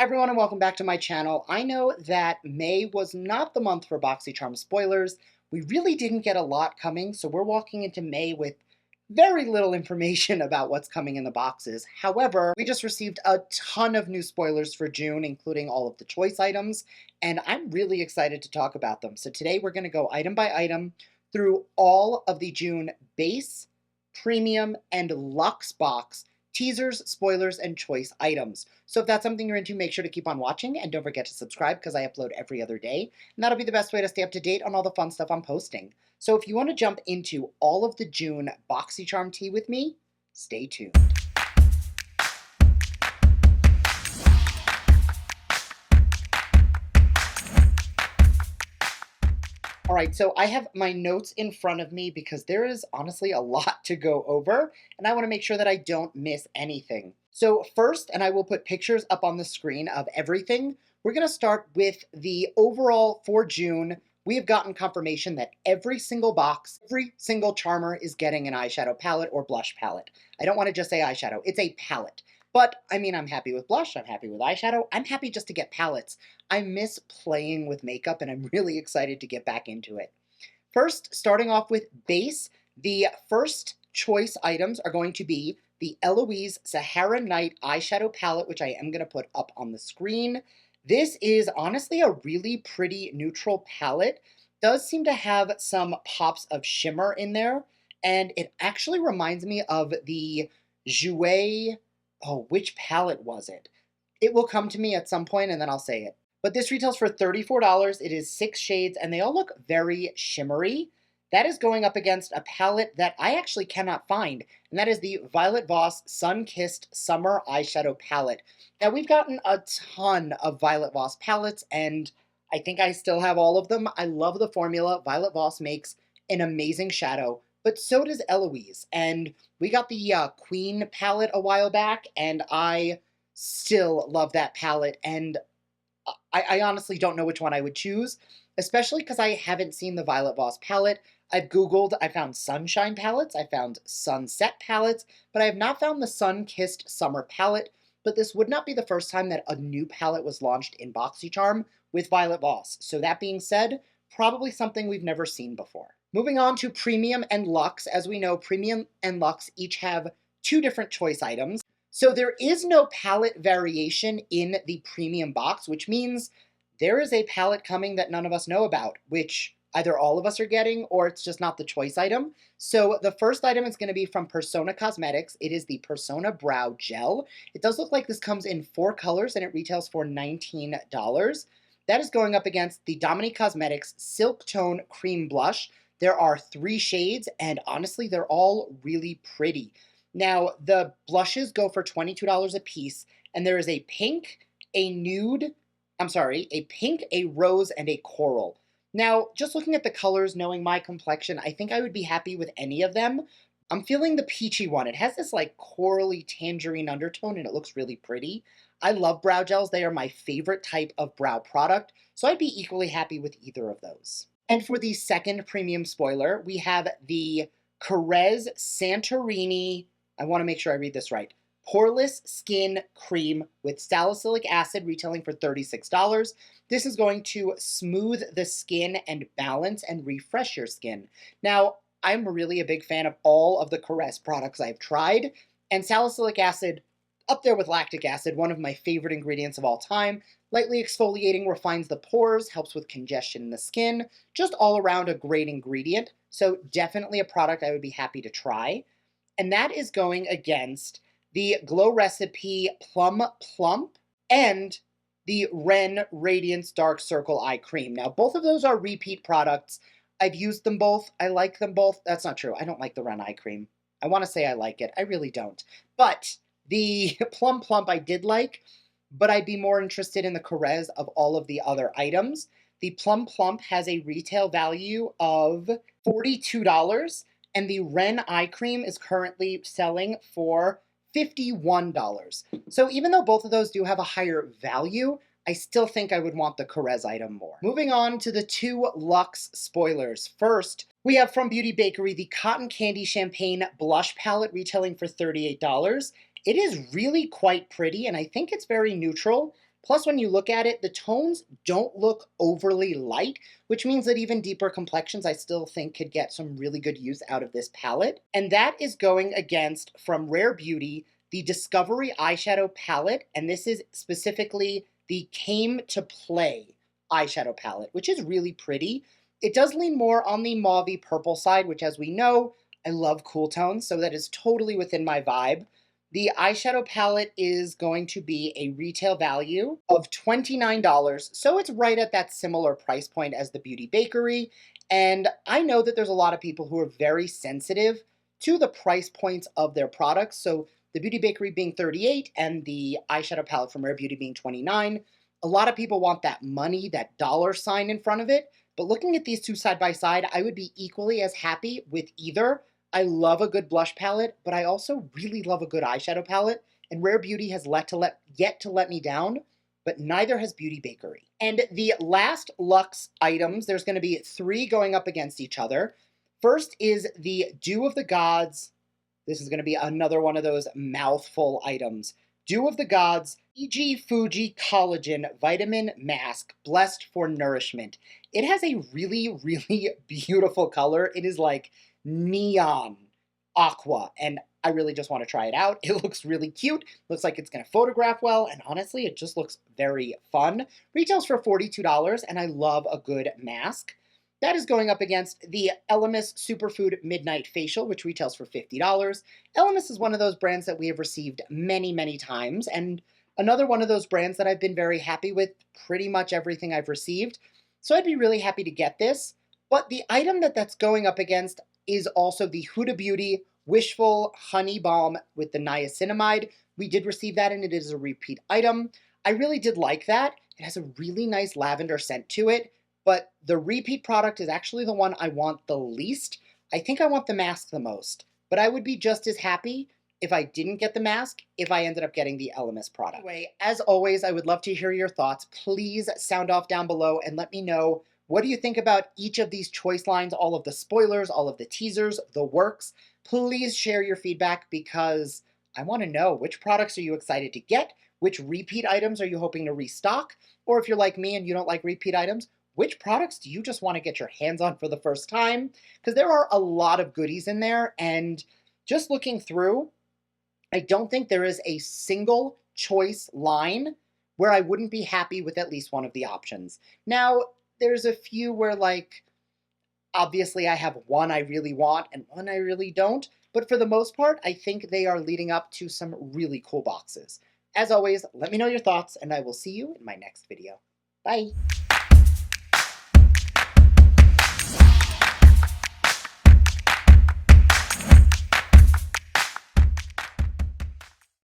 Hi everyone and welcome back to my channel. I know that May was not the month for BoxyCharm spoilers. We really didn't get a lot coming, so we're walking into May with very little information about what's coming in the boxes. However, we just received a ton of new spoilers for June, including all of the choice items, and I'm really excited to talk about them. So today we're going to go item by item through all of the June base, premium, and luxe box teasers, spoilers, and choice items. So if that's something you're into, make sure to keep on watching and don't forget to subscribe because I upload every other day. And that'll be the best way to stay up to date on all the fun stuff I'm posting. So if you want to jump into all of the June BoxyCharm tea with me, stay tuned. All right, so I have my notes in front of me because there is honestly a lot to go over, and I want to make sure that I don't miss anything. So first, and I will put pictures up on the screen of everything, we're going to start with the overall for June. We have gotten confirmation that every single box, every single charmer is getting an eyeshadow palette or blush palette. I don't want to just say eyeshadow, it's a palette. But I mean, I'm happy with blush, I'm happy with eyeshadow, I'm happy just to get palettes. I miss playing with makeup and I'm really excited to get back into it. First, starting off with base, the first choice items are going to be the Eloise Sahara Night eyeshadow palette, which I am going to put up on the screen. This is honestly a really pretty neutral palette. Does seem to have some pops of shimmer in there, and it actually reminds me of the Jouer, oh, which palette was it? It will come to me at some point and then I'll say it. But this retails for $34. It is 6 shades and they all look very shimmery. That is going up against a palette that I actually cannot find, and that is the Violet Voss Sun-Kissed Summer Eyeshadow Palette. Now, we've gotten a ton of Violet Voss palettes, and I think I still have all of them. I love the formula. Violet Voss makes an amazing shadow, but so does Eloise. And we got the Queen palette a while back, and I still love that palette, and I honestly don't know which one I would choose, especially because I haven't seen the Violet Voss palette. I've Googled, I found Sunshine palettes, I found Sunset palettes, but I have not found the Sun-Kissed Summer palette, but this would not be the first time that a new palette was launched in BoxyCharm with Violet Voss. So that being said, probably something we've never seen before. Moving on to Premium and Luxe. As we know, Premium and Luxe each have 2 different choice items. So there is no palette variation in the premium box, which means there is a palette coming that none of us know about, which either all of us are getting or it's just not the choice item. So the first item is going to be from Persona Cosmetics. It is the Persona Brow Gel. It does look like this comes in 4 colors and it retails for $19. That is going up against the Dominique Cosmetics Silk Tone Cream Blush. There are 3 shades and honestly, they're all really pretty. Now, the blushes go for $22 a piece, and there is a pink, a nude, a pink, a rose, and a coral. Now, just looking at the colors, knowing my complexion, I think I would be happy with any of them. I'm feeling the peachy one. It has this like corally tangerine undertone, and it looks really pretty. I love brow gels. They are my favorite type of brow product, so I'd be equally happy with either of those. And for the second premium spoiler, we have the Carez Santorini, I want to make sure I read this right, Poreless Skin Cream with salicylic acid retailing for $36. This is going to smooth the skin and balance and refresh your skin. Now, I'm really a big fan of all of the Carez products I've tried, and salicylic acid, up there with lactic acid, one of my favorite ingredients of all time. Lightly exfoliating refines the pores, helps with congestion in the skin, just all around a great ingredient. So definitely a product I would be happy to try. And that is going against the Glow Recipe Plum Plump and the Ren Radiance Dark Circle Eye Cream. Now, both of those are repeat products. I've used them both. I like them both. That's not true. I don't like the Ren Eye Cream. I want to say I like it. I really don't. But the Plum Plump I did like, but I'd be more interested in the Carez of all of the other items. The Plum Plump has a retail value of $42, and the Ren Eye Cream is currently selling for $51. So even though both of those do have a higher value, I still think I would want the Carez item more. Moving on to the 2 Luxe spoilers. First, we have from Beauty Bakery the Cotton Candy Champagne Blush Palette retailing for $38. It is really quite pretty, and I think it's very neutral. Plus, when you look at it, the tones don't look overly light, which means that even deeper complexions I still think could get some really good use out of this palette. And that is going against, from Rare Beauty, the Discovery eyeshadow palette, and this is specifically the Came to Play eyeshadow palette, which is really pretty. It does lean more on the mauvey purple side, which, as we know, I love cool tones, so that is totally within my vibe. The eyeshadow palette is going to be a retail value of $29, so it's right at that similar price point as the Beauty Bakery. And I know that there's a lot of people who are very sensitive to the price points of their products. So the Beauty Bakery being 38 and the eyeshadow palette from Rare Beauty being 29, a lot of people want that money, that dollar sign in front of it. But looking at these two side by side, I would be equally as happy with either. I love a good blush palette, but I also really love a good eyeshadow palette, and Rare Beauty has yet to let me down, but neither has Beauty Bakery. And the last Luxe items, there's going to be 3 going up against each other. First is the Dew of the Gods. This is going to be another one of those mouthful items. Dew of the Gods Fiji Fuji Collagen Vitamin Mask, blessed for nourishment. It has a really, really beautiful color. It is like neon aqua, and I really just want to try it out. It looks really cute, looks like it's going to photograph well, and honestly, it just looks very fun. Retails for $42, and I love a good mask. That is going up against the Elemis Superfood Midnight Facial, which retails for $50. Elemis is one of those brands that we have received many, many times, and another one of those brands that I've been very happy with pretty much everything I've received. So I'd be really happy to get this. But the item that's going up against is also the Huda Beauty Wishful Honey Balm with the niacinamide. We did receive that, and it is a repeat item. I really did like that. It has a really nice lavender scent to it, but the repeat product is actually the one I want the least. I think I want the mask the most, but I would be just as happy if I didn't get the mask if I ended up getting the Elemis product. Anyway, as always, I would love to hear your thoughts. Please sound off down below and let me know, what do you think about each of these choice lines, all of the spoilers, all of the teasers, the works? Please share your feedback because I want to know, which products are you excited to get? Which repeat items are you hoping to restock? Or if you're like me and you don't like repeat items, which products do you just want to get your hands on for the first time? Because there are a lot of goodies in there, and just looking through, I don't think there is a single choice line where I wouldn't be happy with at least one of the options. Now, there's a few where, like, obviously I have one I really want and one I really don't, but for the most part, I think they are leading up to some really cool boxes. As always, let me know your thoughts, and I will see you in my next video. Bye!